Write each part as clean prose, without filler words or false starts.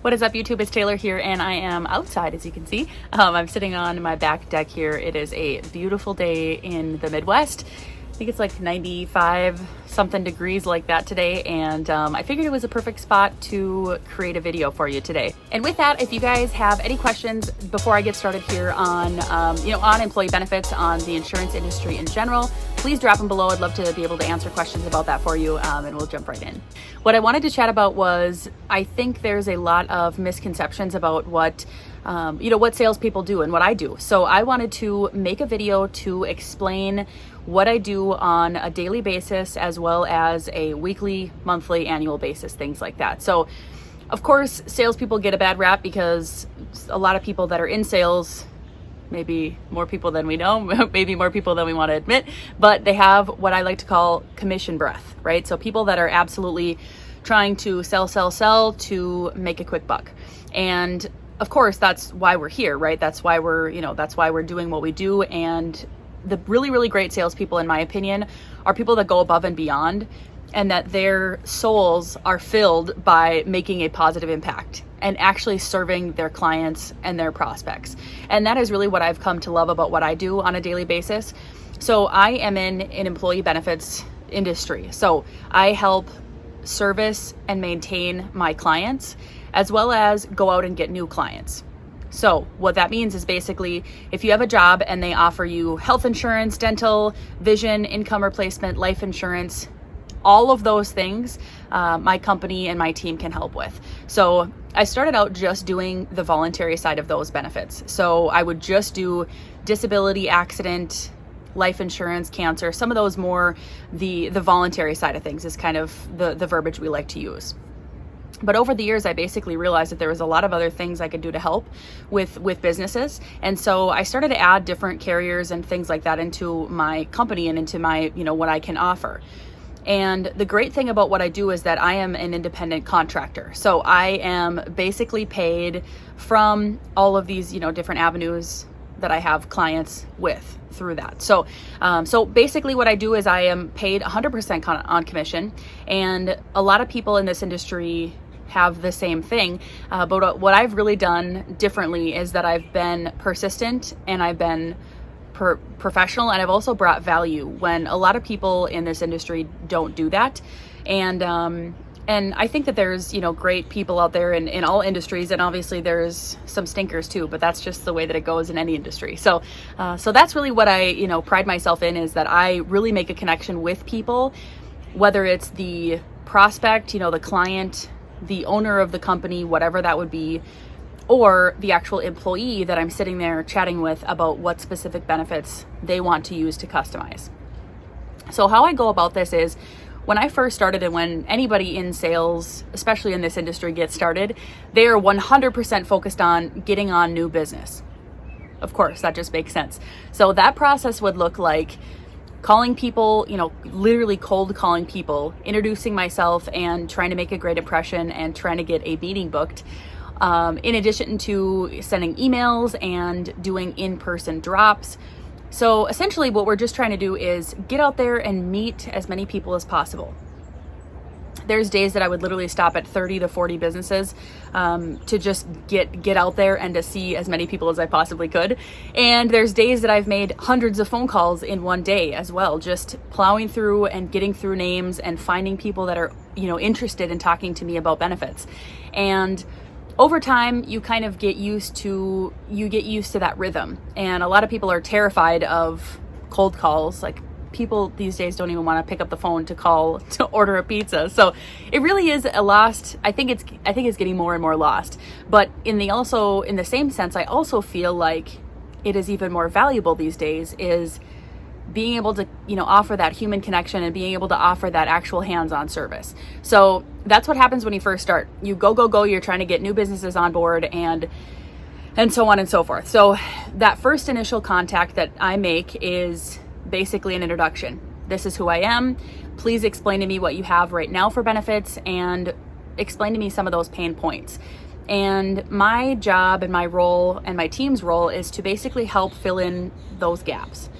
What is up, YouTube? It's Taylor here, and I am outside, as you can see. I'm sitting on my back deck here. It is a beautiful day in the Midwest. I think it's like 95 something degrees like that today, and I figured it was a perfect spot to create a video for you today. And with that, if you guys have any questions before I get started here on on employee benefits, on the insurance industry in general, please drop them below. I'd love to be able to answer questions about that for you, and we'll jump right in. What I wanted to chat about was, I think there's a lot of misconceptions about what salespeople do and what I do. So I wanted to make a video to explain what I do on a daily basis, as well as a weekly, monthly, annual basis, things like that. So of course, salespeople get a bad rap because a lot of people that are in sales, maybe more people than we know, maybe more people than we want to admit, but they have what I like to call commission breath, right? So people that are absolutely trying to sell to make a quick buck. And of course, that's why we're here, right? That's why we're doing what we do. And the really, really great salespeople, in my opinion, are people that go above and beyond, and that their souls are filled by making a positive impact and actually serving their clients and their prospects. And that is really what I've come to love about what I do on a daily basis. So I am in an employee benefits industry. So I help service and maintain my clients, as well as go out and get new clients. So what that means is basically, if you have a job and they offer you health insurance, dental, vision, income replacement, life insurance, all of those things, my company and my team can help with. So I started out just doing the voluntary side of those benefits. So I would just do disability, accident, life insurance, cancer, some of those more, the voluntary side of things is kind of the verbiage we like to use. But over the years, I basically realized that there was a lot of other things I could do to help with businesses. And so I started to add different carriers and things like that into my company and into my, what I can offer. And the great thing about what I do is that I am an independent contractor. So I am basically paid from all of these, different avenues that I have clients with through that. So basically what I do is I am paid 100% on commission. And a lot of people in this industry have the same thing. But what I've really done differently is that I've been persistent, and I've been professional, and I've also brought value when a lot of people in this industry don't do that. And I think that there's, great people out there in all industries, and obviously there's some stinkers too, but that's just the way that it goes in any industry. So that's really what I, pride myself in, is that I really make a connection with people, whether it's the prospect, the client, the owner of the company, whatever that would be, or the actual employee that I'm sitting there chatting with about what specific benefits they want to use to customize. So how I go about this is, when I first started, and when anybody in sales, especially in this industry, gets started, they are 100% focused on getting on new business. Of course, that just makes sense. So that process would look like calling people, literally cold calling people, introducing myself and trying to make a great impression and trying to get a meeting booked. In addition to sending emails and doing in-person drops. So essentially what we're just trying to do is get out there and meet as many people as possible. There's days that I would literally stop at 30 to 40 businesses to just get out there and to see as many people as I possibly could. And there's days that I've made hundreds of phone calls in one day as well, just plowing through and getting through names and finding people that are, interested in talking to me about benefits. And over time, you kind of get used to that rhythm. And a lot of people are terrified of cold calls. Like, people these days don't even want to pick up the phone to call to order a pizza. So it really is a lost. I think it's getting more and more lost. But in the same sense, I also feel like it is even more valuable these days, is being able to, offer that human connection and being able to offer that actual hands-on service. So that's what happens when you first start. You go, you're trying to get new businesses on board and so on and so forth. So that first initial contact that I make is basically an introduction. This is who I am. Please explain to me what you have right now for benefits, and explain to me some of those pain points. And my job and my role and my team's role is to basically help fill in those gaps.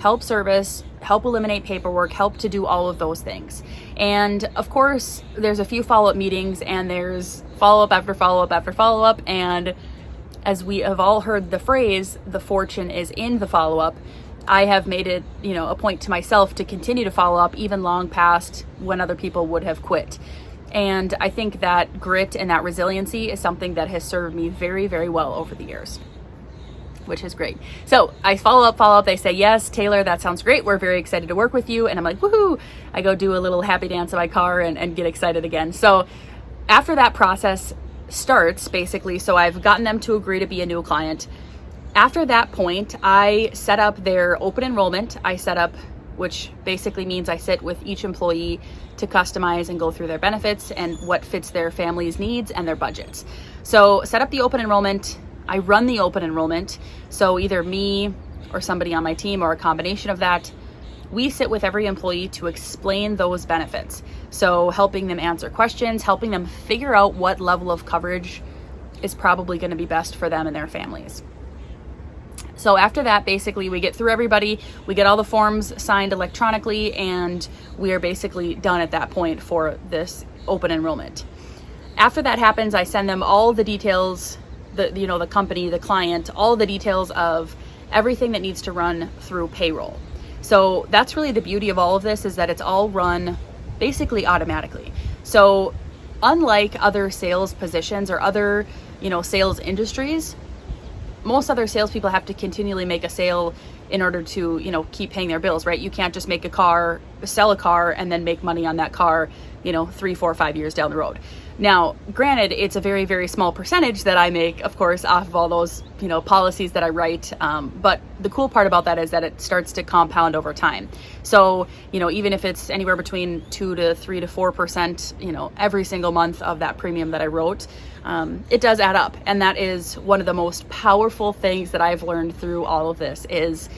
help service, help eliminate paperwork, help to do all of those things. And of course, there's a few follow-up meetings, and there's follow-up after follow-up after follow-up. And as we have all heard the phrase, the fortune is in the follow-up, I have made it, a point to myself to continue to follow up even long past when other people would have quit. And I think that grit and that resiliency is something that has served me very, very well over the years, which is great. So I follow up. They say, yes, Taylor, that sounds great. We're very excited to work with you. And I'm like, woohoo. I go do a little happy dance in my car and get excited again. So after that process starts, basically, so I've gotten them to agree to be a new client. After that point, I set up their open enrollment. Which basically means I sit with each employee to customize and go through their benefits and what fits their family's needs and their budgets. So set up the open enrollment. I run the open enrollment. So either me or somebody on my team or a combination of that, we sit with every employee to explain those benefits. So helping them answer questions, helping them figure out what level of coverage is probably going to be best for them and their families. So after that, basically, we get through everybody, we get all the forms signed electronically, and we are basically done at that point for this open enrollment. After that happens, I send them all the details, the company, the client, all the details of everything that needs to run through payroll. So that's really the beauty of all of this, is that it's all run basically automatically. So unlike other sales positions or other, sales industries, most other salespeople have to continually make a sale in order to, keep paying their bills, right? You can't just sell a car and then make money on that car, 3, 4, 5 years down the road. Now, granted, it's a very, very small percentage that I make, of course, off of all those, policies that I write. But the cool part about that is that it starts to compound over time. So, even if it's anywhere between 2 to 3 to 4%, every single month of that premium that I wrote, it does add up. And that is one of the most powerful things that I've learned through all of this is,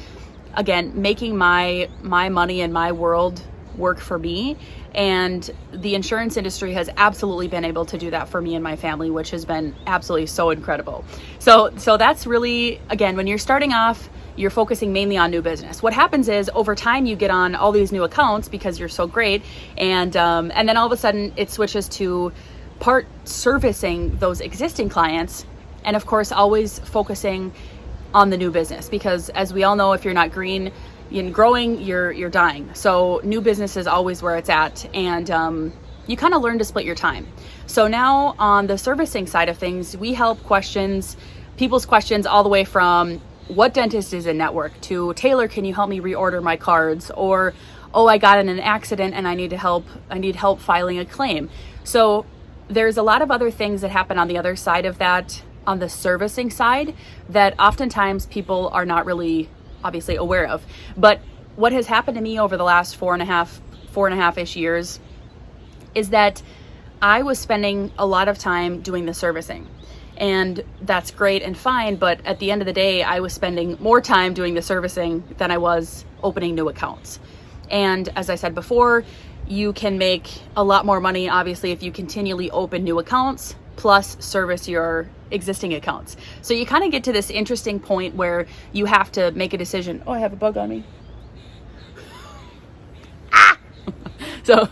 again, making my money and my world work for me. And the insurance industry has absolutely been able to do that for me and my family, which has been absolutely so incredible. So that's really, again, when you're starting off, you're focusing mainly on new business. What happens is over time you get on all these new accounts because you're so great, and then all of a sudden it switches to part servicing those existing clients, and of course always focusing on the new business, because as we all know, if you're not green in growing, you're dying. So new business is always where it's at, and you kind of learn to split your time. So now on the servicing side of things, we help people's questions all the way from what dentist is in network to, Taylor, can you help me reorder my cards? Or, oh, I got in an accident and I need help filing a claim. So there's a lot of other things that happen on the other side of that, on the servicing side, that oftentimes people are not really obviously aware of. But what has happened to me over the last 4.5-ish years is that I was spending a lot of time doing the servicing. And that's great and fine, but at the end of the day, I was spending more time doing the servicing than I was opening new accounts. And as I said before, you can make a lot more money, obviously, if you continually open new accounts plus service your existing accounts. So you kind of get to this interesting point where you have to make a decision. Oh, I have a bug on me. So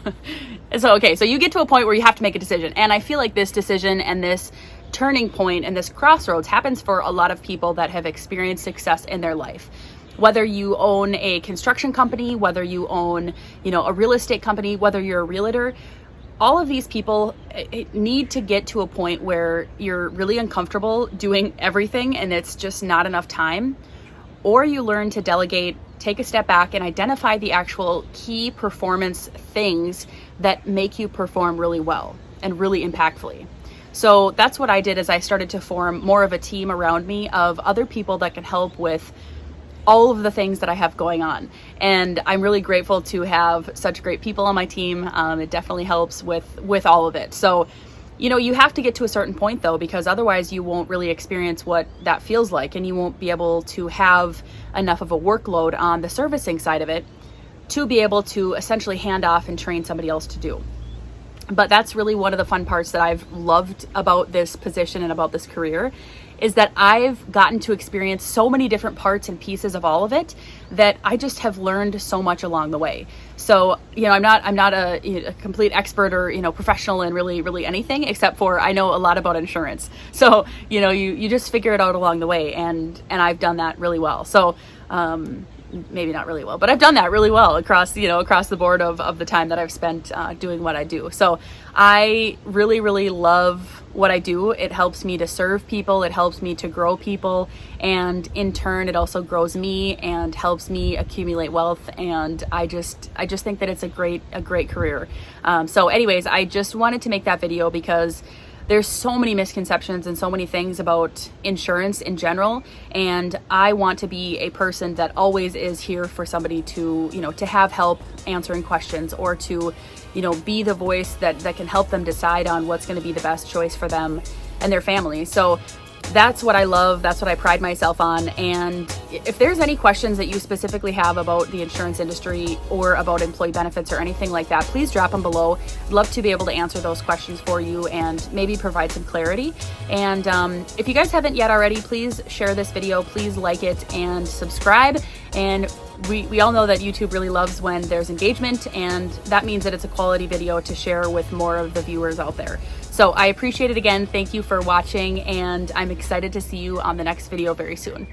you get to a point where you have to make a decision. And I feel like this decision and this turning point and this crossroads happens for a lot of people that have experienced success in their life. Whether you own a construction company, whether you own, a real estate company, whether you're a realtor, all of these people need to get to a point where you're really uncomfortable doing everything and it's just not enough time, or you learn to delegate, take a step back and identify the actual key performance things that make you perform really well and really impactfully. So that's what I did, is I started to form more of a team around me of other people that can help with all of the things that I have going on. And I'm really grateful to have such great people on my team. It definitely helps with all of it. So, you have to get to a certain point though, because otherwise you won't really experience what that feels like, and you won't be able to have enough of a workload on the servicing side of it to be able to essentially hand off and train somebody else to do. But that's really one of the fun parts that I've loved about this position and about this career, is that I've gotten to experience so many different parts and pieces of all of it that I just have learned so much along the way. So, I'm not a complete expert or, professional in really anything, except for I know a lot about insurance. So, you just figure it out along the way, and I've done that really well. So, maybe not really well, but I've done that really well across the board of the time that I've spent doing what I do. So I really love what I do. It helps me to serve people. It helps me to grow people. And in turn, it also grows me and helps me accumulate wealth. And I just think that it's a great career. So anyways, I just wanted to make that video because there's so many misconceptions and so many things about insurance in general. And I want to be a person that always is here for somebody to, to have help answering questions, or to, be the voice that can help them decide on what's going to be the best choice for them and their family. So that's what I love. That's what I pride myself on. And if there's any questions that you specifically have about the insurance industry or about employee benefits or anything like that, please drop them below. I'd love to be able to answer those questions for you and maybe provide some clarity. And if you guys haven't yet already, please share this video, please like it and subscribe. And we all know that YouTube really loves when there's engagement, and that means that it's a quality video to share with more of the viewers out there. So I appreciate it again. Thank you for watching, and I'm excited to see you on the next video very soon.